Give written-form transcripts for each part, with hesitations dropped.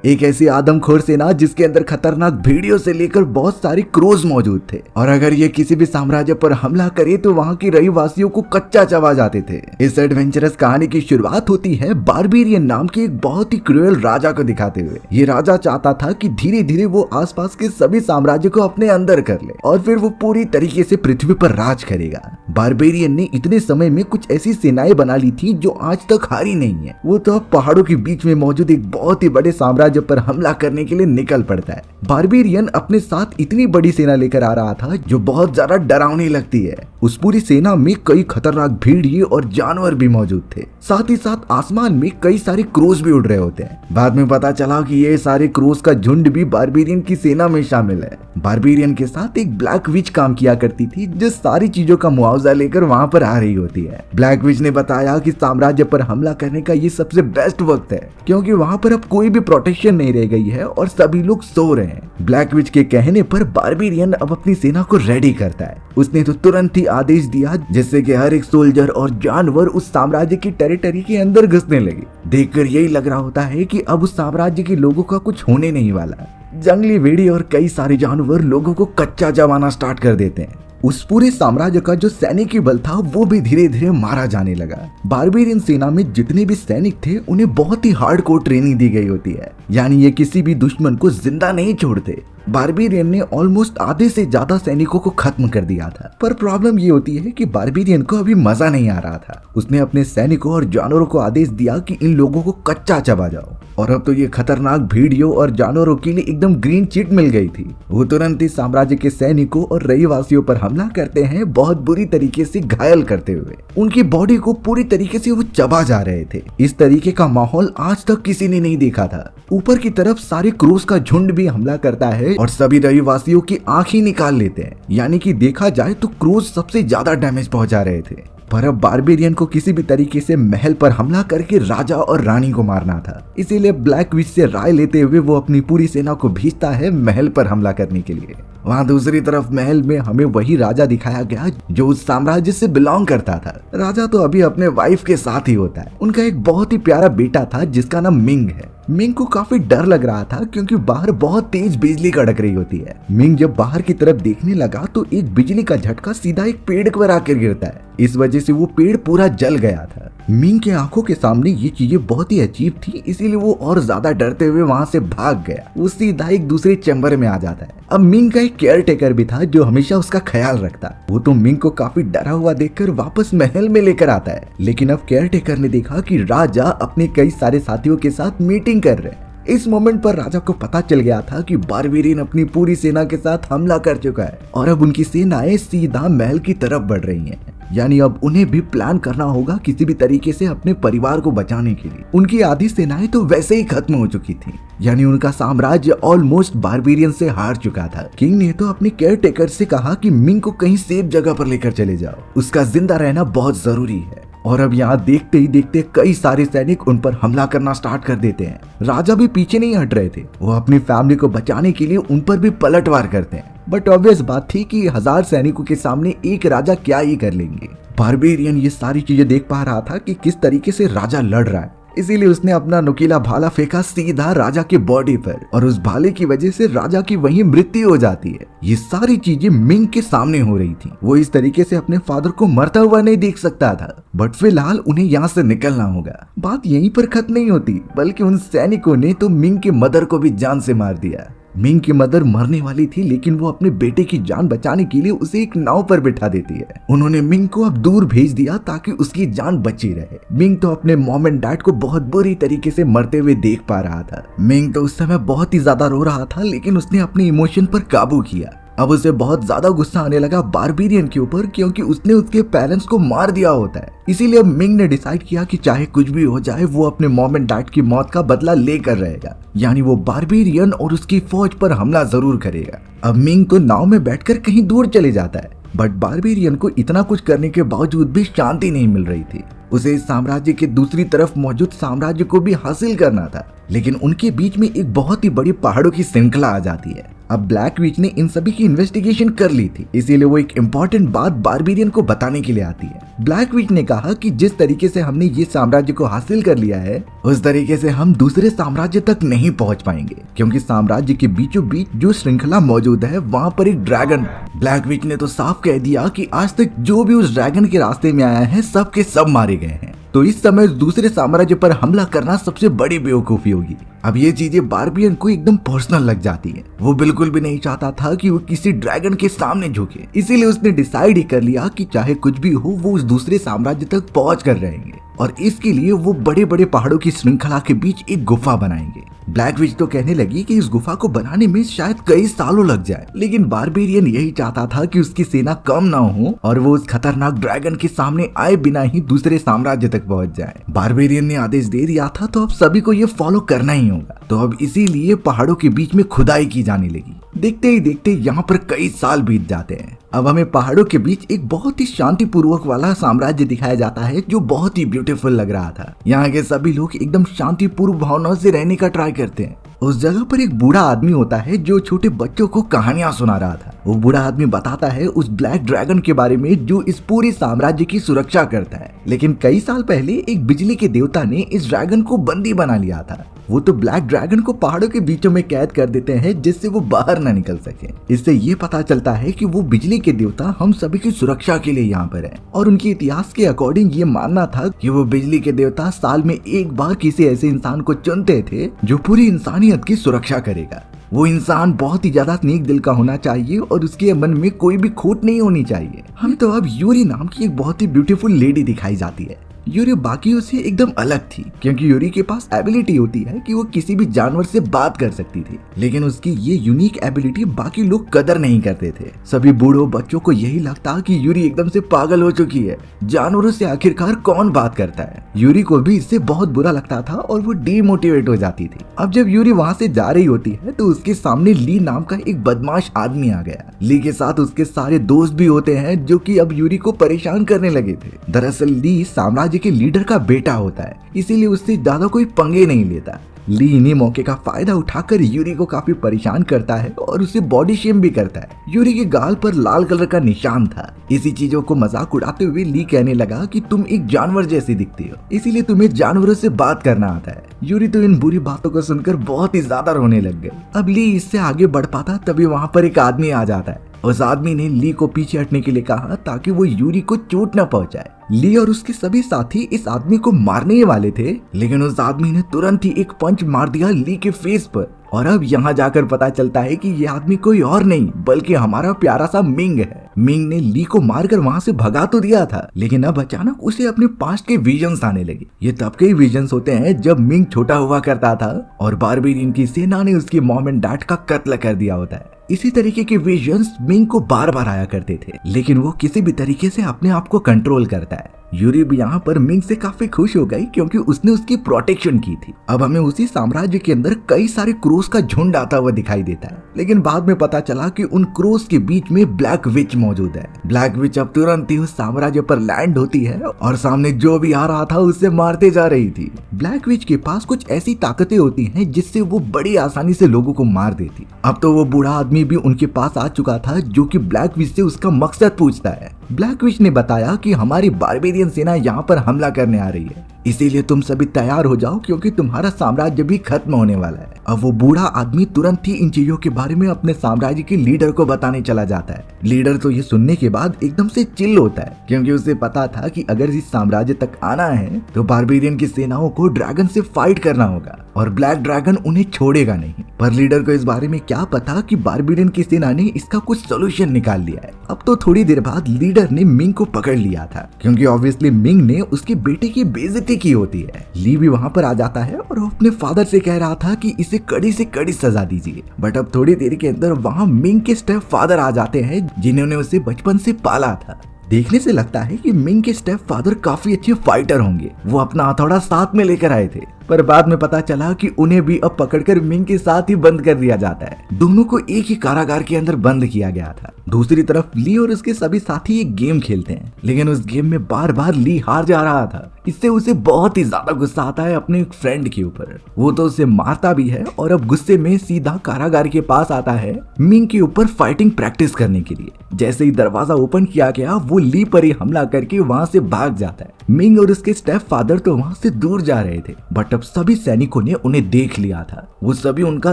एक ऐसी आदमखोर सेना जिसके अंदर खतरनाक भेड़ियों से लेकर बहुत सारे क्रोज मौजूद थे और अगर ये किसी भी साम्राज्य पर हमला करे तो वहाँ के रहीवासियों को कच्चा चबा जाते थे। इस एडवेंचरस कहानी की शुरुआत होती है बारबेरियन नाम के एक बहुत ही क्रूएल राजा को दिखाते हुए। ये राजा चाहता था कि धीरे धीरे वो आसपास के सभी साम्राज्य को अपने अंदर कर ले और फिर वो पूरी तरीके से पृथ्वी पर राज करेगा। बारबेरियन ने इतने समय में कुछ ऐसी सेनाएं बना ली थी जो आज तक हारी नहीं है। वो तो अब पहाड़ों के बीच में मौजूद एक बहुत ही बड़े साम्राज्य पर हमला करने के लिए निकल पड़ता है। बारबेरियन अपने साथ इतनी बड़ी सेना लेकर आ रहा था जो बहुत ज्यादा डरावनी लगती है। उस पूरी सेना में कई खतरनाक भेड़िए और जानवर भी मौजूद थे। साथ ही साथ आसमान में कई सारे क्रोज भी उड़ रहे होते हैं। बाद में पता चला कि ये सारे क्रोज का झुंड भी बारबेरियन की सेना में शामिल है। बारबेरियन के साथ एक ब्लैक विच काम किया करती थी जो सारी चीजों का मुआवजा लेकर वहाँ पर आ रही होती है। ब्लैक विच ने बताया कि साम्राज्य पर हमला करने का ये सबसे बेस्ट वक्त है क्योंकि वहाँ पर अब कोई भी प्रोटेक्शन नहीं रह गई है और सभी लोग सो रहे हैं। ब्लैक विच के कहने पर बारबेरियन अब अपनी सेना को रेडी करता है। उसने तो तुरंत ही आदेश दिया जिससे कि हर एक सोल्जर और जानवर उस साम्राज्य की टेरिटरी के अंदर घुसने लगे। देखकर यही लग रहा होता है कि अब उस साम्राज्य के लोगों का कुछ होने नहीं वाला। जंगली भेड़िए और कई सारे जानवर लोगों को कच्चा जमाना स्टार्ट कर देते हैं। उस पूरे साम्राज्य का जो सैनिकी बल था वो भी धीरे धीरे मारा जाने लगा। बारबेरियन सेना में जितने भी सैनिक थे उन्हें बहुत ही हार्डकोर ट्रेनिंग दी गई होती है, यानी ये किसी भी दुश्मन को जिंदा नहीं छोड़ते। बारबेरियन ने ऑलमोस्ट आधे से ज्यादा सैनिकों को खत्म कर दिया था, पर प्रॉब्लम ये होती है कि बारबेरियन को अभी मजा नहीं आ रहा था। उसने अपने सैनिकों और जानवरों को आदेश दिया कि इन लोगों को कच्चा चबा जाओ और अब तो ये खतरनाक भेड़ियों और जानवरों के लिए एकदम ग्रीन चिट मिल गई थी। वो तुरंत ही साम्राज्य के सैनिकों और रहीवासियों पर हमला करते हैं, बहुत बुरी तरीके से घायल करते हुए। उनकी बॉडी को पूरी तरीके से वो चबा जा रहे थे। इस तरीके का माहौल आज तक किसी ने नहीं देखा था। ऊपर की तरफ सारे क्रूज का झुंड भी हमला करता है और सभी रहीवासियों की आंख ही निकाल लेते हैं, यानी कि देखा जाए तो क्रूज सबसे ज्यादा डैमेज पहुंचा रहे थे। पर अब बारबेरियन को किसी भी तरीके से महल पर हमला करके राजा और रानी को मारना था। इसीलिए ब्लैक विच से राय लेते हुए वो अपनी पूरी सेना को भेजता है महल पर हमला करने के लिए। वहाँ दूसरी तरफ महल में हमें वही राजा दिखाया गया जो उस साम्राज्य से बिलोंग करता था। राजा तो अभी अपने वाइफ के साथ ही होता है। उनका एक बहुत ही प्यारा बेटा था जिसका नाम मिंग है। मिंग को काफी डर लग रहा था क्योंकि बाहर बहुत तेज बिजली कड़क रही होती है। मिंग जब बाहर की तरफ देखने लगा तो एक बिजली का झटका सीधा एक पेड़ पर आकर गिरता है। इस वजह से वो पेड़ पूरा जल गया था। मिंग के आंखों के सामने ये चीजें बहुत ही अजीब थी, इसीलिए वो और ज्यादा डरते हुए वहाँ से भाग गया। वो सीधा एक दूसरे चैम्बर में आ जाता है। अब मिंग का एक केयर टेकर भी था जो हमेशा उसका ख्याल रखता। वो तो मिंग को काफी डरा हुआ देखकर वापस महल में लेकर आता है, लेकिन अब केयर टेकर ने देखा कि राजा अपने कई सारे साथियों के साथ मीटिंग कर रहे हैं। इस मोमेंट पर राजा को पता चल गया था कि बारबेरियन अपनी पूरी सेना के साथ हमला कर चुका है और अब उनकी सेनाएं सीधा महल की तरफ बढ़ रही हैं। यानी अब उन्हें भी प्लान करना होगा किसी भी तरीके से अपने परिवार को बचाने के लिए। उनकी आधी सेनाएं तो वैसे ही खत्म हो चुकी थी, यानी उनका साम्राज्य ऑलमोस्ट बारबेरियन से हार चुका था। किंग ने तो अपने केयर टेकर से कहा कि मिंग को कहीं सेफ जगह पर लेकर चले जाओ, उसका जिंदा रहना बहुत जरूरी है। और अब यहाँ देखते ही देखते कई सारे सैनिक उन पर हमला करना स्टार्ट कर देते हैं। राजा भी पीछे नहीं हट रहे थे, वो अपनी फैमिली को बचाने के लिए उन पर भी पलटवार करते हैं। बट ऑब्वियस बात थी कि 1000 सैनिकों के सामने एक राजा क्या ही कर लेंगे। बारबेरियन ये सारी चीजें देख पा रहा था कि किस तरीके से राजा लड़ रहा है, इसीलिए उसने अपना नुकीला भाला फेंका सीधा राजा के बॉडी पर और उस भाले की वजह से राजा की वहीं मृत्यु हो जाती है। ये सारी चीजें मिंग के सामने हो रही थी। वो इस तरीके से अपने फादर को मरता हुआ नहीं देख सकता था, बट फिलहाल उन्हें यहाँ से निकलना होगा। बात यहीं पर खत्म नहीं होती, बल्कि उन सैनिकों ने तो मिंग के मदर को भी जान से मार दिया। मिंग की मदर मरने वाली थी, लेकिन वो अपने बेटे की जान बचाने के लिए उसे एक नाव पर बिठा देती है। उन्होंने मिंग को अब दूर भेज दिया ताकि उसकी जान बची रहे। मिंग तो अपने मॉम एंड डैड को बहुत बुरी तरीके से मरते हुए देख पा रहा था। मिंग तो उस समय बहुत ही ज्यादा रो रहा था, लेकिन उसने अपने इमोशन पर काबू किया। अब उसे बहुत ज्यादा गुस्सा आने लगा बारबेरियन के ऊपर, क्योंकि उसने उसके पेरेंट्स को मार दिया होता है। इसीलिए अब मिंग ने डिसाइड किया कि चाहे कुछ भी हो जाए वो अपने मॉम एंड डैड की मौत का बदला लेकर रहेगा, यानी वो बारबेरियन और उसकी फौज पर हमला जरूर करेगा। अब मिंग तो नाव में बैठकर कहीं दूर चले जाता है, बट बारबेरियन को इतना कुछ करने के बावजूद भी शांति नहीं मिल रही थी। उसे इस साम्राज्य के दूसरी तरफ मौजूद साम्राज्य को भी हासिल करना था, लेकिन उनके बीच में एक बहुत ही बड़ी पहाड़ों की श्रृंखला आ जाती है। अब ब्लैक विच ने इन सभी की इन्वेस्टिगेशन कर ली थी, इसीलिए वो एक इम्पोर्टेंट बात बारबेरियन को बताने के लिए आती है। ब्लैक विच ने कहा कि जिस तरीके से हमने ये साम्राज्य को हासिल कर लिया है उस तरीके से हम दूसरे साम्राज्य तक नहीं पहुंच पाएंगे, क्योंकि साम्राज्य के बीचों बीच जो श्रृंखला मौजूद है वहाँ पर एक ड्रैगन। ब्लैक विच ने तो साफ कह दिया कि आज तक जो भी उस ड्रैगन के रास्ते में आया है सब के सब मारे गए हैं, तो इस समय दूसरे साम्राज्य पर हमला करना सबसे बड़ी बेवकूफी होगी। अब ये चीजें बारबियन को एकदम पर्सनल लग जाती है। वो बिल्कुल भी नहीं चाहता था कि वो किसी ड्रैगन के सामने झुके, इसीलिए उसने डिसाइड ही कर लिया कि चाहे कुछ भी हो वो उस दूसरे साम्राज्य तक पहुंच कर रहेंगे, और इसके लिए वो बड़े बड़े पहाड़ों की श्रृंखला के बीच एक गुफा बनाएंगे। ब्लैक विच तो कहने लगी कि इस गुफा को बनाने में शायद कई सालों लग जाए, लेकिन बारबेरियन यही चाहता था कि उसकी सेना कम ना हो और वो उस खतरनाक ड्रैगन के सामने आए बिना ही दूसरे साम्राज्य तक पहुंच जाए। बारबेरियन ने आदेश दे दिया था तो अब सभी को ये फॉलो करना ही होगा, तो अब इसीलिए पहाड़ों के बीच में खुदाई की जाने लगी। देखते ही देखते यहाँ पर कई साल बीत जाते हैं। अब हमें पहाड़ों के बीच एक बहुत ही शांतिपूर्वक वाला साम्राज्य दिखाया जाता है जो बहुत ही ब्यूटीफुल लग रहा था। यहाँ के सभी लोग एकदम शांतिपूर्व भावनाओं से रहने का ट्राई करते हैं। उस जगह पर एक बूढ़ा आदमी होता है जो छोटे बच्चों को कहानियां सुना रहा था। वो बूढ़ा आदमी बताता है उस ब्लैक ड्रैगन के बारे में जो इस पूरे साम्राज्य की सुरक्षा करता है, लेकिन कई साल पहले एक बिजली के देवता ने इस ड्रैगन को बंदी बना लिया था। वो तो ब्लैक ड्रैगन को पहाड़ों के बीचों में कैद कर देते हैं जिससे वो बाहर न निकल सके। इससे ये पता चलता है कि वो बिजली के देवता हम सभी की सुरक्षा के लिए यहाँ पर है, और उनके इतिहास के अकॉर्डिंग ये मानना था कि वो बिजली के देवता साल में एक बार किसी ऐसे इंसान को चुनते थे जो पूरी इंसानियत की सुरक्षा करेगा। वो इंसान बहुत ही ज्यादा नेक दिल का होना चाहिए और उसके मन में कोई भी खोट नहीं होनी चाहिए। हमें तो अब यूरी नाम की एक बहुत ही ब्यूटीफुल लेडी दिखाई जाती है। यूरी बाकियों से एकदम अलग थी क्योंकि यूरी के पास एबिलिटी होती है कि वो किसी भी जानवर से बात कर सकती थी, लेकिन उसकी ये यूनिक एबिलिटी बाकी लोग कदर नहीं करते थे। सभी बूढ़ों बच्चों को यही लगता कि यूरी एकदम से पागल हो चुकी है, जानवरों से आखिरकार कौन बात करता है। यूरी को भी इससे बहुत बुरा लगता था और वो डीमोटिवेट हो जाती थी। अब जब यूरी वहाँ से जा रही होती है तो उसके सामने ली नाम का एक बदमाश आदमी आ गया। ली के साथ उसके सारे दोस्त भी होते हैं जो कि अब यूरी को परेशान करने लगे थे। दरअसल ली साम्राज्य के लीडर का बेटा होता है, इसीलिए उससे ज्यादा कोई पंगे नहीं लेता। ली इन्हीं मौके का फायदा उठाकर यूरी को काफी परेशान करता है और उसे बॉडी शेम भी करता है। यूरी के गाल पर लाल कलर का निशान था। इसी चीजों को मजाक उड़ाते हुए ली कहने लगा कि तुम एक जानवर जैसी दिखती हो, इसीलिए तुम्हें जानवरों से बात करना आता है। यूरी तो इन बुरी बातों को सुनकर बहुत ही ज्यादा रोने लग गई। अब ली इससे आगे बढ़ पाता तभी वहाँ पर एक आदमी आ जाता है। उस आदमी ने ली को पीछे हटने के लिए कहा ताकि वो यूरी को चोट न पहुंचाए। ली और उसके सभी साथी इस आदमी को मारने ही वाले थे, लेकिन उस आदमी ने तुरंत ही एक पंच मार दिया ली के फेस पर। और अब यहाँ जाकर पता चलता है कि ये आदमी कोई और नहीं बल्कि हमारा प्यारा सा मिंग है। मिंग ने ली को मारकर वहाँ से भगा तो दिया था, लेकिन अब अचानक उसे अपने पास्ट के विजन्स आने लगे। ये तब के विजन्स होते हैं जब मिंग छोटा हुआ करता था और बारबेरियन की सेना ने उसकी मॉम एंड डैड का कत्ल कर दिया होता है। इसी तरीके के विजन्स मिंग को बार बार आया करते थे, लेकिन वो किसी भी तरीके से अपने आप को कंट्रोल करता है। यूरी भी यहाँ पर मिंग से काफी खुश हो गई क्योंकि उसने उसकी प्रोटेक्शन की थी। अब हमें उसी साम्राज्य के अंदर कई सारे क्रोस का झुंड आता हुआ दिखाई देता है, लेकिन बाद में पता चला कि उन क्रोस के बीच में ब्लैक विच मौजूद है। ब्लैक विच अब तुरंत ही उस साम्राज्य पर लैंड होती है और सामने जो भी आ रहा था उससे मारते जा रही थी। ब्लैक विच के पास कुछ ऐसी ताकतें होती हैं जिससे वो बड़ी आसानी से लोगों को मार देती। अब तो वो बूढ़ा आदमी भी उनके पास आ चुका था जो कि ब्लैक विच से उसका मकसद पूछता है। ब्लैक विच ने बताया कि हमारी बारबेरियन सेना यहाँ पर हमला करने आ रही है, इसीलिए तुम सभी तैयार हो जाओ क्योंकि तुम्हारा साम्राज्य भी खत्म होने वाला है। अब वो बूढ़ा आदमी तुरंत ही इन चीजों के बारे में अपने साम्राज्य के लीडर को बताने चला जाता है। लीडर तो ये सुनने के बाद एकदम से चिल होता है क्योंकि उसे पता था कि अगर इस साम्राज्य तक आना है तो बारबेरियन की सेनाओं को ड्रैगन से फाइट करना होगा और ब्लैक ड्रैगन उन्हें छोड़ेगा नहीं। पर लीडर को इस बारे में क्या पता कि बारबेरियन की सेना ने इसका कुछ सोल्यूशन निकाल लिया है। अब तो थोड़ी देर बाद लीडर ने मिंग को पकड़ लिया था क्योंकि ऑब्वियसली मिंग ने उसके बेटे की बेइज्जती की होती है। ली भी वहाँ पर आ जाता है और वो अपने फादर से कह रहा था कि इसे कड़ी से कड़ी सजा दीजिए, बट अब थोड़ी देर के अंदर वहाँ मिंग के स्टेप फादर आ जाते हैं जिन्होंने उसे बचपन से पाला था। देखने से लगता है कि मिंग के स्टेप फादर काफी अच्छे फाइटर होंगे। वो अपना हथौड़ा साथ में लेकर आए थे। पर बाद में पता चला कि उन्हें भी अब पकड़कर मिंग के साथ ही बंद कर दिया जाता है। दोनों को एक ही कारागार के अंदर बंद किया गया था। दूसरी तरफ ली और उसके सभी साथी एक गेम खेलते हैं, लेकिन उस गेम में बार बार ली हार जा रहा था। इससे उसे बहुत ही ज्यादा गुस्सा आता है अपने एक फ्रेंड के ऊपर। वो तो उसे मारता भी है और अब गुस्से में सीधा कारागार के पास आता है मिंग के ऊपर फाइटिंग प्रैक्टिस करने के लिए। जैसे ही दरवाजा ओपन किया गया, वो ली पर ही हमला करके वहां से भाग जाता है। मिंग और उसके स्टेप फादर तो वहां से दूर जा रहे थे, बट अब सभी सैनिकों ने उन्हें देख लिया था। वो सभी उनका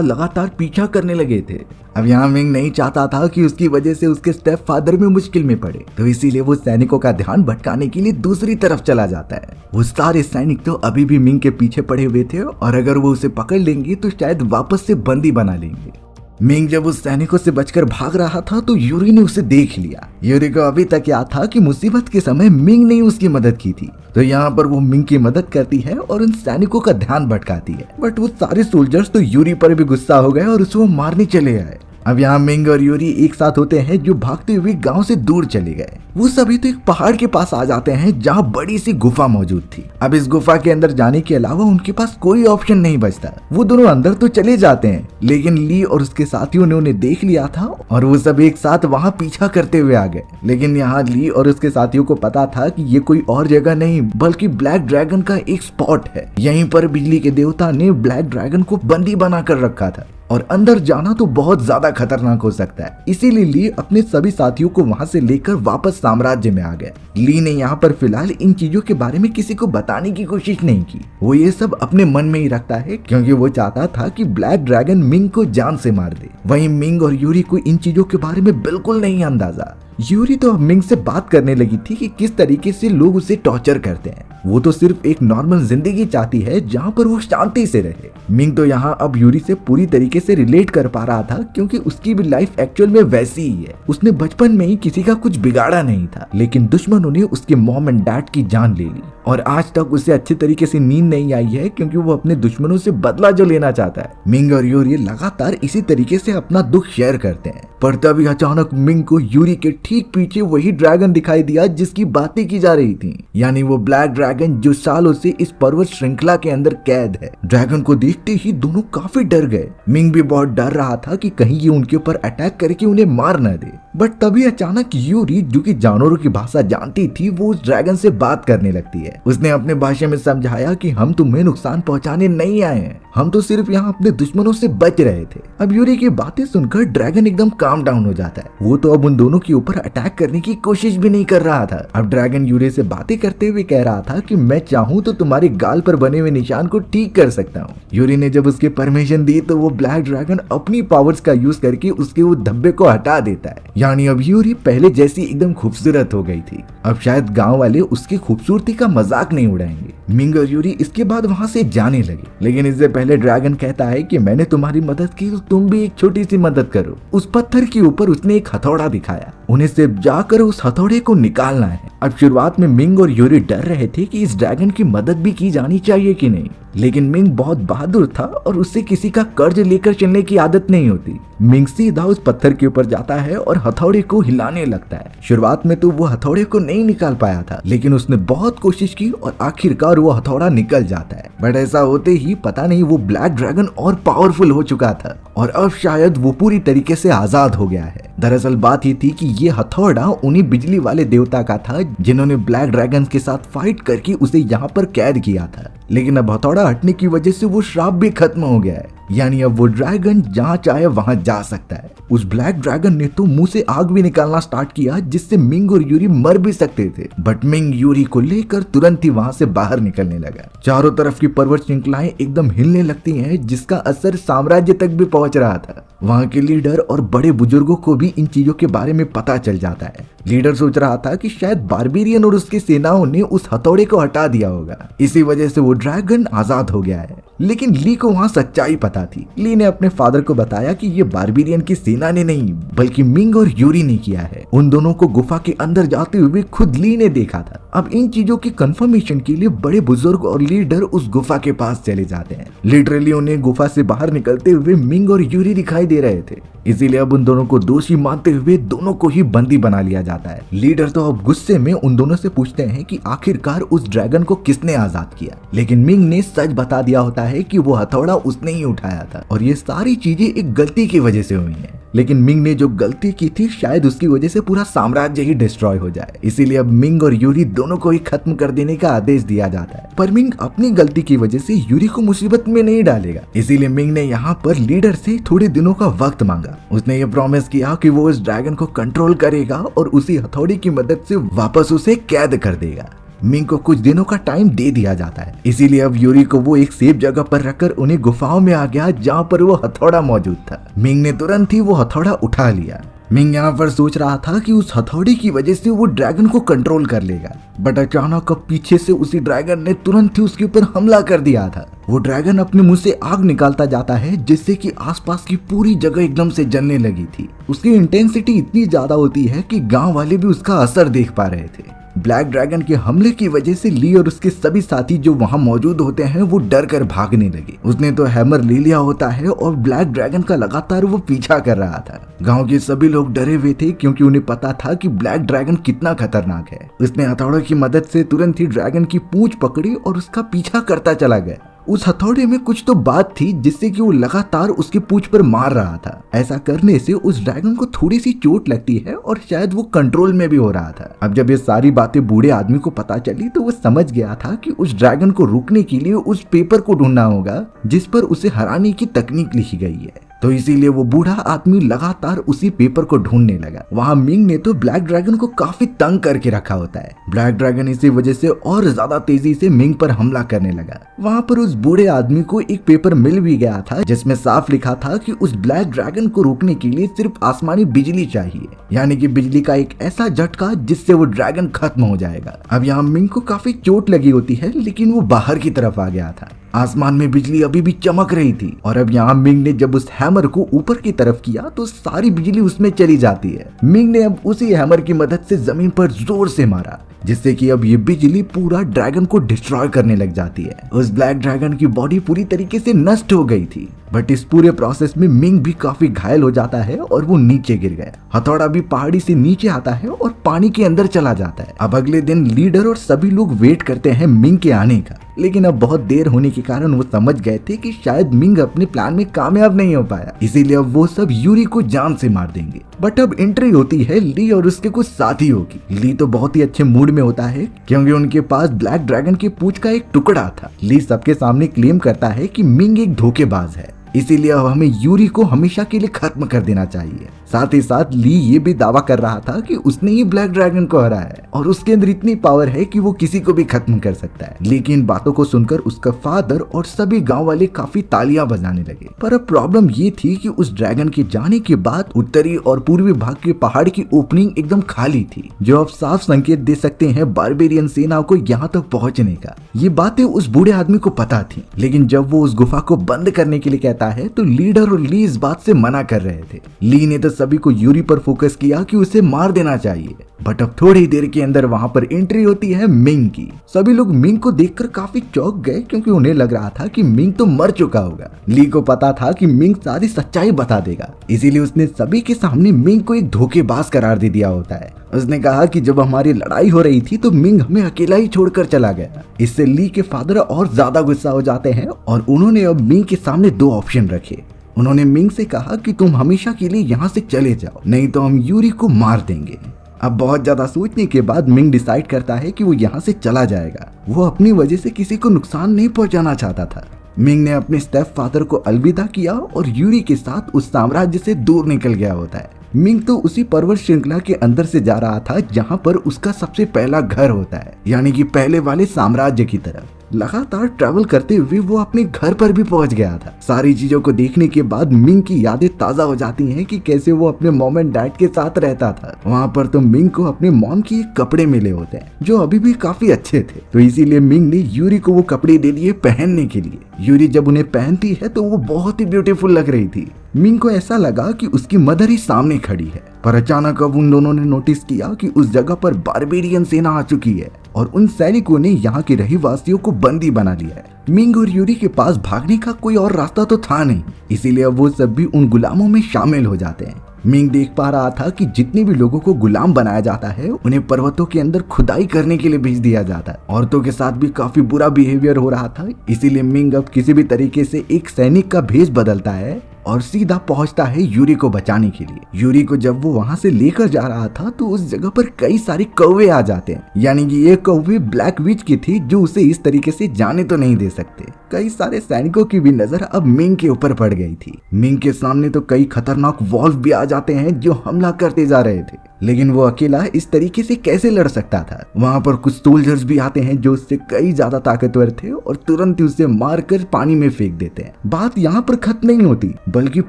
लगातार पीछा करने लगे थे। अब यहाँ मिंग नहीं चाहता था कि उसकी वजह से उसके स्टेप फादर भी मुश्किल में पड़े, तो इसीलिए वो सैनिकों का ध्यान भटकाने के लिए दूसरी तरफ चला जाता है। वो सारे सैनिक तो अभी भी मिंग के पीछे पड़े हुए थे और अगर वो उसे पकड़ लेंगे तो शायद वापस से बंदी बना लेंगे। मिंग जब उस सैनिकों से बचकर भाग रहा था तो यूरी ने उसे देख लिया। यूरी को अभी तक याद था कि मुसीबत के समय मिंग ने उसकी मदद की थी, तो यहाँ पर वो मिंग की मदद करती है और उन सैनिकों का ध्यान भटकाती है। बट वो सारे सोल्जर्स तो यूरी पर भी गुस्सा हो गए और उसे वो मारने चले आए। अब यहाँ मिंग और यूरी एक साथ होते हैं जो भागते हुए गांव से दूर चले गए। वो सभी तो एक पहाड़ के पास आ जाते हैं जहाँ बड़ी सी गुफा मौजूद थी। अब इस गुफा के अंदर जाने के अलावा उनके पास कोई ऑप्शन नहीं बचता। वो दोनों अंदर तो चले जाते हैं, लेकिन ली और उसके साथियों ने उन्हें देख लिया था और वो सब एक साथ वहाँ पीछा करते हुए आ गए। लेकिन यहाँ ली और उसके साथियों को पता था कि ये कोई और जगह नहीं बल्कि ब्लैक ड्रैगन का एक स्पॉट है। यहीं पर बिजली के देवता ने ब्लैक ड्रैगन को बंदी बना कर रखा था और अंदर जाना तो बहुत ज्यादा खतरनाक हो सकता है। इसीलिए ली अपने सभी साथियों को वहां से लेकर वापस साम्राज्य में आ गया। ली ने यहाँ पर फिलहाल इन चीजों के बारे में किसी को बताने की कोशिश नहीं की। वो ये सब अपने मन में ही रखता है क्योंकि वो चाहता था कि ब्लैक ड्रैगन मिंग को जान से मार दे। वहीं मिंग और यूरी को इन चीजों के बारे में बिल्कुल नहीं अंदाजा। यूरी तो अब मिंग से बात करने लगी थी कि किस तरीके से लोग उसे टॉर्चर करते हैं। वो तो सिर्फ एक नॉर्मल जिंदगी चाहती है जहाँ पर वो शांति से रहे। मिंग तो यहाँ अब यूरी से पूरी तरीके से रिलेट कर पा रहा था क्योंकि उसकी भी लाइफ एक्चुअल में वैसी ही है। उसने बचपन में ही किसी का कुछ बिगाड़ा नहीं था, लेकिन दुश्मनों ने उसके मॉम एंड डैड की जान ले ली और आज तक उसे अच्छी तरीके से नींद नहीं आई है क्योंकि वो अपने दुश्मनों से बदला जो लेना चाहता है। मिंग और यूरी लगातार इसी तरीके से अपना दुख शेयर करते हैं, पर तभी अचानक मिंग को यूरी के ठीक पीछे वही ड्रैगन दिखाई दिया जिसकी बातें की जा रही थी, यानी वो ब्लैक ड्रैगन जो सालों से इस पर्वत श्रृंखला के अंदर कैद है। ड्रैगन को देखते ही दोनों काफी डर गए। मिंग भी बहुत डर रहा था कि कहीं ये उनके ऊपर अटैक करके उन्हें मार न दे। बट तभी अचानक यूरी, जो कि जानवरों की भाषा जानती थी, वो उस ड्रैगन से बात करने लगती है। उसने अपने भाषा में समझाया कि हम तुम्हें नुकसान पहुंचाने नहीं आए हैं, हम तो सिर्फ यहाँ अपने दुश्मनों से बच रहे थे। अब यूरी की बातें सुनकर ड्रैगन एकदम काम डाउन हो जाता है। वो तो अब उन दोनों के ऊपर अटैक करने की कोशिश भी नहीं कर रहा था। अब ड्रैगन यूरी से बातें करते हुए कह रहा था कि मैं चाहूँ तो तुम्हारे गाल पर बने हुए निशान को ठीक कर सकता हूँ। यूरी ने जब उसके परमिशन दी तो वो ब्लैक ड्रैगन अपनी पावर्स का यूज करके उसके वो धब्बे को हटा देता है। यानी अब यूरी पहले जैसी एकदम खूबसूरत हो गई थी। अब शायद गाँव वाले उसकी खूबसूरती का मजाक नहीं उड़ाएंगे। मिंग और यूरी इसके बाद वहाँ से जाने लगे, लेकिन इससे पहले ड्रैगन कहता है कि मैंने तुम्हारी मदद की तो तुम भी एक छोटी सी मदद करो। उस पत्थर के ऊपर उसने एक हथौड़ा दिखाया, उन्हें सिर्फ जाकर उस हथौड़े को निकालना है। अब शुरुआत में मिंग और यूरी डर रहे थे कि इस ड्रैगन की मदद भी की जानी चाहिए कि नहीं, लेकिन मिंग बहुत बहादुर था और उससे किसी का कर्ज लेकर चलने की आदत नहीं होती। मिंग सीधा उस पत्थर के ऊपर जाता है और हथौड़े को हिलाने लगता है। शुरुआत में तो वो हथौड़े को नहीं निकाल पाया था, लेकिन उसने बहुत कोशिश की और आखिरकार वो हथौड़ा निकल जाता है। बट ऐसा होते ही पता नहीं वो ब्लैक ड्रैगन और पावरफुल हो चुका था और अब शायद वो पूरी तरीके से आजाद हो गया है। दरअसल बात ये थी कि ये हथौड़ा उन्हीं बिजली वाले देवता का था जिन्होंने ब्लैक ड्रैगन के साथ फाइट करके उसे यहाँ पर कैद किया था, लेकिन अब हथौड़ा हटने की वजह से वो श्राप भी खत्म हो गया है। यानी अब वो ड्रैगन जहाँ चाहे वहां जा सकता है। उस ब्लैक ड्रैगन ने तो मुंह से आग भी निकालना स्टार्ट किया जिससे मिंग और यूरी मर भी सकते थे, बट मिंग यूरी को लेकर तुरंत ही वहां से बाहर निकलने लगा। चारों तरफ की पर्वत श्रृंखलाएं एकदम हिलने लगती हैं जिसका असर साम्राज्य तक भी पहुंच रहा था। वहां के लीडर और बड़े बुजुर्गों को भी इन चीजों के बारे में पता चल जाता है। लीडर सोच रहा था कि शायद बारबेरियन और उसकी सेनाओं ने उस हथौड़े को हटा दिया होगा, इसी वजह से वो ड्रैगन आजाद हो गया है। लेकिन ली को वहां सच्चाई पता थी। ली ने अपने फादर को बताया कि ये बारबेरियन की सेना ने नहीं बल्कि मिंग और यूरी ने किया है। उन दोनों को गुफा के अंदर जाते हुए खुद ली ने देखा था। अब इन चीजों की कंफर्मेशन के लिए बड़े बुजुर्ग और लीडर उस गुफा के पास चले जाते हैं। लिटरली उन्हें गुफा से बाहर निकलते हुए मिंग और यूरी दिखाई दे रहे थे। इसीलिए अब उन दोनों को दोषी मानते हुए दोनों को ही बंदी बना लिया जाता है। लीडर तो अब गुस्से में उन दोनों से पूछते हैं कि आखिरकार उस ड्रैगन को किसने आजाद किया, लेकिन मिंग ने सच बता दिया होता है कि वो हथौड़ा उसने ही उठाया था और ये सारी चीजें एक गलती की वजह से हुई है। लेकिन मिंग ने जो गलती की थी शायद उसकी वजह से पूरा साम्राज्य ही डिस्ट्रॉय हो जाए, इसीलिए अब मिंग और यूरी दोनों को ही खत्म कर देने का आदेश दिया जाता है। पर मिंग अपनी गलती की वजह से यूरी को मुसीबत में नहीं डालेगा, इसीलिए मिंग ने यहाँ पर लीडर से थोड़े दिनों का वक्त मांगा। उसने ये प्रॉमिस किया कि वो इस ड्रैगन को कंट्रोल करेगा और उसी हथौड़ी की मदद से वापस उसे कैद कर देगा। मिंग को कुछ दिनों का टाइम दे दिया जाता है, इसीलिए अब यूरी को वो एक सेफ जगह पर रखकर उन्हें गुफाओं में आ गया जहाँ पर वो हथौड़ा मौजूद था। मिंग ने तुरंत ही वो हथौड़ा उठा लिया। मिंग यहाँ पर सोच रहा था कि उस हथौड़ी की वजह से वो ड्रैगन को कंट्रोल कर लेगा, बट अचानक अब पीछे से उसी ड्रैगन ने तुरंत ही उसके ऊपर हमला कर दिया था। वो ड्रैगन अपने मुंह से आग निकालता जाता है जिससे कि आसपास की पूरी जगह एकदम से जलने लगी थी। उसकी इंटेंसिटी इतनी ज्यादा होती है कि गांव वाले भी उसका असर देख पा रहे थे। ब्लैक ड्रैगन के हमले की वजह से ली और उसके सभी साथी जो वहां मौजूद होते हैं वो डर कर भागने लगे। उसने तो हैमर ले लिया होता है और ब्लैक ड्रैगन का लगातार वो पीछा कर रहा था। गांव के सभी लोग डरे हुए थे क्योंकि उन्हें पता था कि ब्लैक ड्रैगन कितना खतरनाक है। उसने हथौड़े की मदद से तुरंत ही ड्रैगन की पूंछ पकड़ी और उसका पीछा करता चला गया। उस हथौड़े में कुछ तो बात थी जिससे कि वो लगातार उसकी पूंछ पर मार रहा था। ऐसा करने से उस ड्रैगन को थोड़ी सी चोट लगती है और शायद वो कंट्रोल में भी हो रहा था। अब जब ये सारी बातें बूढ़े आदमी को पता चली तो वो समझ गया था कि उस ड्रैगन को रोकने के लिए उस पेपर को ढूंढना होगा जिस पर उसे हराने की तकनीक लिखी गई है। तो इसीलिए वो बूढ़ा आदमी लगातार उसी पेपर को ढूंढने लगा। वहाँ मिंग ने तो ब्लैक ड्रैगन को काफी तंग करके रखा होता है। ब्लैक ड्रैगन इसी वजह से और ज्यादा तेजी से मिंग पर हमला करने लगा। वहाँ पर उस बूढ़े आदमी को एक पेपर मिल भी गया था जिसमें साफ लिखा था कि उस ब्लैक ड्रैगन को रोकने के लिए सिर्फ आसमानी बिजली चाहिए, यानी कि बिजली का एक ऐसा झटका जिससे वो ड्रैगन खत्म हो जाएगा। अब यहाँ मिंग को काफी चोट लगी होती है लेकिन वो बाहर की तरफ आ गया था। आसमान में बिजली अभी भी चमक रही थी और अब यहाँ मिंग ने जब उस हैमर को ऊपर की तरफ किया तो सारी बिजली उसमें चली जाती है। मिंग ने अब उसी हैमर की मदद से जमीन पर जोर से मारा जिससे कि अब ये बिजली पूरा ड्रैगन को डिस्ट्रॉय करने लग जाती है। उस ब्लैक ड्रैगन की बॉडी पूरी तरीके से नष्ट हो गई थी, बट इस पूरे प्रोसेस में मिंग भी काफी घायल हो जाता है और वो नीचे गिर गया। हथौड़ा भी पहाड़ी से नीचे आता है और पानी के अंदर चला जाता है। अब अगले दिन लीडर और सभी लोग वेट करते हैं मिंग के आने का, लेकिन अब बहुत देर होने के कारण वो समझ गए थे कि शायद मिंग अपने प्लान में कामयाब नहीं हो पाया, इसीलिए अब वो सब यूरी को जान से मार देंगे। बट अब एंट्री होती है ली और उसके कुछ साथियों की। ली तो बहुत ही अच्छे मूड में होता है क्योंकि उनके पास ब्लैक ड्रैगन की पूंछ का एक टुकड़ा था। ली सबके सामने क्लेम करता है कि मिंग एक धोखेबाज है, इसीलिए अब हमें यूरी को हमेशा के लिए खत्म कर देना चाहिए। साथ ही साथ ली ये भी दावा कर रहा था कि उसने ही ब्लैक ड्रैगन को हराया है और उसके अंदर इतनी पावर है कि वो किसी को भी खत्म कर सकता है। लेकिन बातों को सुनकर उसका फादर और सभी गांव वाले काफी तालियां बजाने लगे। पर अब प्रॉब्लम ये थी कि उस ड्रैगन के जाने के बाद उत्तरी और पूर्वी भाग के पहाड़ की ओपनिंग एकदम खाली थी, जो अब साफ संकेत दे सकते हैं बारबेरियन सेना को यहाँ तक पहुँचने का। ये बातें उस बूढ़े आदमी को पता थी, लेकिन जब वो उस गुफा को बंद करने के लिए कहता है तो लीडर और ली इस बात से मना कर रहे थे। ली ने तो सभी को यूरी पर फोकस किया कि उसे मार देना चाहिए, बट अब थोड़ी देर के अंदर वहां पर एंट्री होती है मिंग की। सभी लोग मिंग को देखकर काफी चौंक गए क्योंकि उन्हें लग रहा था कि मिंग तो मर चुका होगा। ली को पता था कि मिंग सारी सच्चाई बता देगा, इसीलिए उसने सभी के सामने मिंग को एक धोखेबाज करार दे दिया होता है। उसने कहा कि जब हमारी लड़ाई हो रही थी तो मिंग हमें अकेला ही छोड़कर चला गया। इससे ली के फादर और ज्यादा गुस्सा हो जाते हैं और उन्होंने अब मिंग के सामने दो ऑप्शन रखे। उन्होंने मिंग से कहा कि तुम हमेशा के लिए यहाँ से चले जाओ, नहीं तो हम यूरी को मार देंगे। अब बहुत ज्यादा सोचने के बाद मिंग डिसाइड करता है कि वो यहाँ से चला जाएगा। वो अपनी वजह से किसी को नुकसान नहीं पहुंचाना चाहता था। मिंग ने अपने स्टेप फादर को अलविदा किया और यूरी के साथ उस साम्राज्य से दूर निकल गया होता है। मिंग तो उसी पर्वत श्रृंखला के अंदर से जा रहा था जहाँ पर उसका सबसे पहला घर होता है, यानी कि पहले वाले साम्राज्य की तरफ। लगातार ट्रैवल करते हुए वो अपने घर पर भी पहुंच गया था। सारी चीजों को देखने के बाद मिंग की यादें ताजा हो जाती हैं कि कैसे वो अपने मॉम एंड डैड के साथ रहता था। वहाँ पर तो मिंग को अपने मॉम के कपड़े मिले होते हैं जो अभी भी काफी अच्छे थे, तो इसीलिए मिंग ने यूरी को वो कपड़े दे दिए पहनने के लिए। यूरी जब उन्हें पहनती है तो वो बहुत ही ब्यूटीफुल लग रही थी। मिंग को ऐसा लगा कि उसकी मदर ही सामने खड़ी है, पर अचानक अब उन दोनों ने नोटिस किया कि उस जगह पर बारबेरियन सेना आ चुकी है और उन सैनिकों ने यहाँ के रहवासियों को बंदी बना लिया है। मिंग और यूरी के पास भागने का कोई और रास्ता तो था नहीं, इसीलिए अब वो सब भी उन गुलामों में शामिल हो जाते हैं। मिंग देख पा रहा था कि जितने भी लोगों को गुलाम बनाया जाता है उन्हें पर्वतों के अंदर खुदाई करने के लिए भेज दिया जाता है। औरतों के साथ भी काफी बुरा बिहेवियर हो रहा था, इसीलिए मिंग अब किसी भी तरीके से एक सैनिक का भेष बदलता है और सीधा पहुंचता है यूरी को बचाने के लिए। यूरी को जब वो वहां से लेकर जा रहा था तो उस जगह पर कई सारे कौवे आ जाते हैं, यानी कि ये कौवे ब्लैक विच की थी जो उसे इस तरीके से जाने तो नहीं दे सकते। कई सारे सैनिकों की भी नजर अब मिंग के ऊपर पड़ गई थी। मिंग के सामने तो कई खतरनाक वॉल्व भी आ जाते हैं जो हमला करते जा रहे थे, लेकिन वो अकेला इस तरीके से कैसे लड़ सकता था। वहां पर कुछ सोल्जर्स भी आते हैं जो उससे कई ज्यादा ताकतवर थे और तुरंत ही उसे मारकर पानी में फेंक देते हैं। बात यहाँ पर खत्म नहीं होती, बल्कि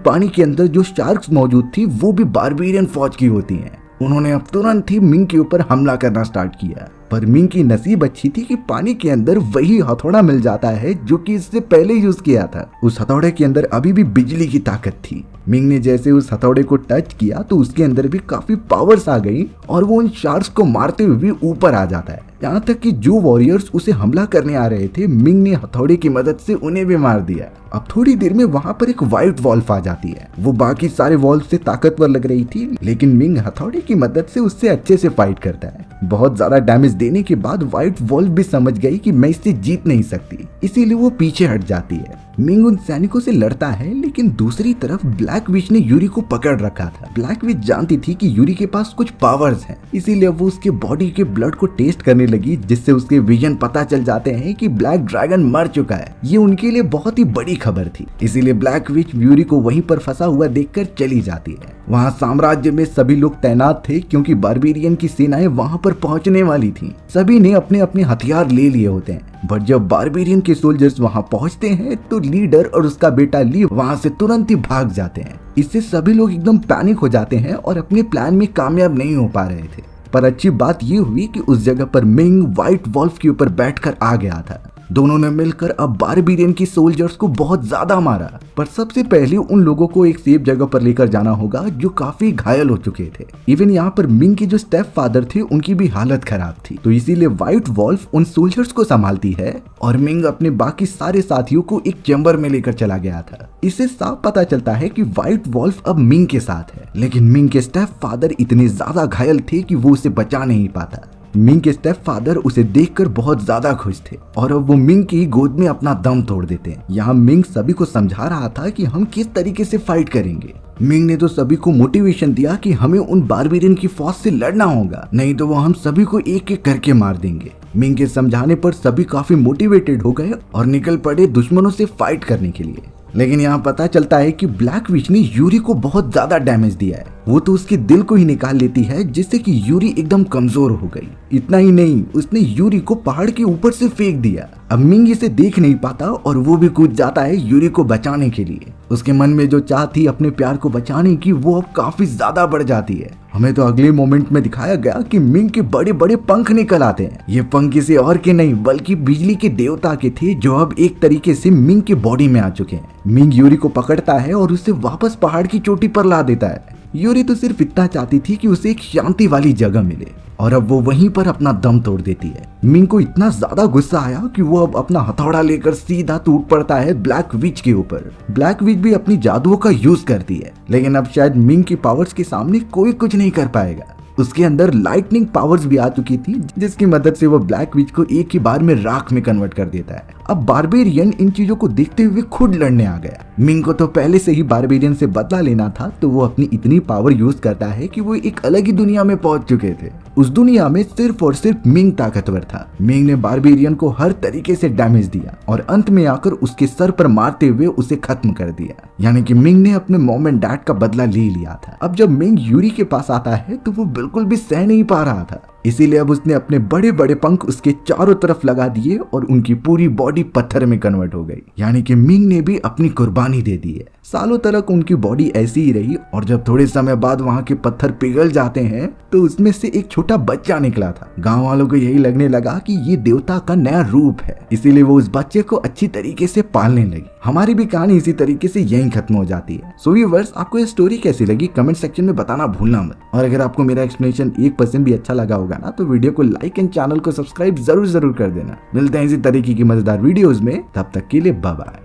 पानी के अंदर जो शार्क्स मौजूद थी वो भी बारबेरियन फौज की होती हैं। उन्होंने अब तुरंत ही मिंग के ऊपर हमला करना स्टार्ट किया, पर मिंग की नसीब अच्छी थी कि पानी के अंदर वही हथौड़ा मिल जाता है जो कि इससे पहले यूज किया था। उस हथौड़े के अंदर अभी भी बिजली की ताकत थी। मिंग ने जैसे उस हथौड़े को टच किया तो उसके अंदर भी काफी पावर्स आ गई और वो उन शार्क्स को मारते हुए भी ऊपर आ जाता है। यहाँ तक कि जो वॉरियर्स उसे हमला करने आ रहे थे, मिंग ने हथौड़े की मदद से उन्हें भी मार दिया। अब थोड़ी देर में वहां पर एक व्हाइट वॉल्फ आ जाती है। वो बाकी सारे वॉल्फ से ताकतवर लग रही थी, लेकिन मिंग हथौड़े की मदद से उससे अच्छे से फाइट करता है। बहुत ज्यादा डैमेज देने के बाद व्हाइट वॉल्फ भी समझ गई कि मैं इससे जीत नहीं सकती, इसीलिए वो पीछे हट जाती है। मिंग उन सैनिकों से लड़ता है, लेकिन दूसरी तरफ ब्लैक विच ने यूरी को पकड़ रखा था। ब्लैक विच जानती थी कि यूरी के पास कुछ पावर्स हैं, इसीलिए वो उसके बॉडी के ब्लड को टेस्ट करने लगी, जिससे उसके विजन पता चल जाते हैं कि ब्लैक ड्रैगन मर चुका है। ये उनके लिए बहुत ही बड़ी खबर थी, इसीलिए ब्लैक विच यूरी को वहीं पर फंसा हुआ देखकर चली जाती है। वहाँ साम्राज्य में सभी लोग तैनात थे क्योंकि बारबेरियन की सेनाएं वहाँ पर पहुँचने वाली थी। सभी ने अपने अपने हथियार ले लिए होते हैं, बट जब बारबेरियन के सोल्जर्स वहां पहुंचते हैं तो लीडर और उसका बेटा ली वहां से तुरंत ही भाग जाते हैं। इससे सभी लोग एकदम पैनिक हो जाते हैं और अपने प्लान में कामयाब नहीं हो पा रहे थे। पर अच्छी बात ये हुई कि उस जगह पर मिंग व्हाइट वॉल्फ के ऊपर बैठकर आ गया था। दोनों ने मिलकर अब बारबेरियन की सोल्जर्स को बहुत ज्यादा मारा, पर सबसे पहले उन लोगों को एक सेफ जगह पर लेकर जाना होगा जो काफी घायल हो चुके थे। इवन यहाँ पर मिंग के जो स्टेप फादर थे उनकी भी हालत खराब थी, तो इसीलिए व्हाइट वॉल्फ उन सोल्जर्स को संभालती है और मिंग अपने बाकी सारे साथियों को एक चैम्बर में लेकर चला गया था। इससे साफ पता चलता है कि व्हाइट वॉल्फ अब मिंग के साथ है, लेकिन मिंग के स्टेप फादर इतने ज्यादा घायल थे कि वो उसे बचा नहीं पाता। मिंग के स्टेप फादर उसे देखकर बहुत ज्यादा खुश थे और अब वो मिंग की गोद में अपना दम तोड़ देते हैं। यहाँ मिंग सभी को समझा रहा था कि हम किस तरीके से फाइट करेंगे। मिंग ने तो सभी को मोटिवेशन दिया कि हमें उन बारबेरियन की फौज से लड़ना होगा, नहीं तो वो हम सभी को एक एक करके मार देंगे। मिंग के समझाने पर सभी काफी मोटिवेटेड हो गए और निकल पड़े दुश्मनों से फाइट करने के लिए। लेकिन यहाँ पता चलता है कि ब्लैक विच ने यूरी को बहुत ज्यादा डैमेज दिया है। वो तो उसके दिल को ही निकाल लेती है, जिससे कि यूरी एकदम कमजोर हो गई। इतना ही नहीं, उसने यूरी को पहाड़ के ऊपर से फेंक दिया। अब मिंग इसे देख नहीं पाता और वो भी कूद जाता है यूरी को बचाने के लिए। उसके मन में जो चाह थी अपने प्यार को बचाने की, वो अब काफी ज्यादा बढ़ जाती है। हमें तो अगले मोमेंट में दिखाया गया कि मिंग के बड़े बड़े पंख निकल आते हैं। ये पंख किसी और के नहीं बल्कि बिजली के देवता के थे, जो अब एक तरीके से मिंग के बॉडी में आ चुके हैं। मिंग यूरी को पकड़ता है और उसे वापस पहाड़ की चोटी पर ला देता है। यूरी तो सिर्फ इतना चाहती थी कि उसे एक शांति वाली जगह मिले, और अब वो वहीं पर अपना दम तोड़ देती है। मिंग को इतना ज्यादा गुस्सा आया कि वो अब अपना हथौड़ा लेकर सीधा टूट पड़ता है ब्लैक विच के ऊपर। ब्लैक विच भी अपनी जादुओं का यूज करती है, लेकिन अब शायद मिंग की पावर्स के सामने कोई कुछ नहीं कर पाएगा। उसके अंदर लाइटनिंग पावर्स भी आ चुकी थी, जिसकी मदद से वो ब्लैक विच को एक ही बार में राख में कन्वर्ट कर देता है। अब बारबेरियन इन चीजों को देखते हुए खुद लड़ने आ गया। मिंग को तो पहले से ही बारबेरियन से बदला लेना था, तो वो अपनी इतनी पावर यूज करता है कि वो एक अलग ही दुनिया में पहुंच चुके थे। उस दुनिया में सिर्फ और सिर्फ मिंग ताकतवर था। मिंग ने बारबेरियन को हर तरीके से डैमेज दिया और अंत में आकर उसके सर पर मारते हुए उसे खत्म कर दिया। यानी कि मिंग ने अपने मॉम एंड डैड का बदला ले लिया था। अब जब मिंग यूरी के पास आता है तो वो बिल्कुल भी सह नहीं पा रहा था, इसीलिए अब उसने अपने बड़े बड़े पंख उसके चारों तरफ लगा दिए और उनकी पूरी बॉडी पत्थर में कन्वर्ट हो गई। यानी कि मिंग ने भी अपनी कुर्बानी दे दी है। सालों तक उनकी बॉडी ऐसी ही रही और जब थोड़े समय बाद वहाँ के पत्थर पिघल जाते हैं तो उसमें से एक छोटा बच्चा निकला था। गांव वालों को यही लगने लगा कि ये देवता का नया रूप है, इसीलिए वो उस बच्चे को अच्छी तरीके से पालने लगी। हमारी भी कहानी इसी तरीके से यहीं खत्म हो जाती है। सो व्यूअर्स, आपको ये स्टोरी कैसी लगी कमेंट सेक्शन में बताना भूलना मत। और अगर आपको मेरा एक्सप्लेनेशन 1% भी अच्छा लगा होगा ना तो वीडियो को लाइक एंड चैनल को सब्सक्राइब जरूर कर देना। मिलते हैं इसी तरीके की मजेदार वीडियोस में, तब तक के लिए बाय बाय।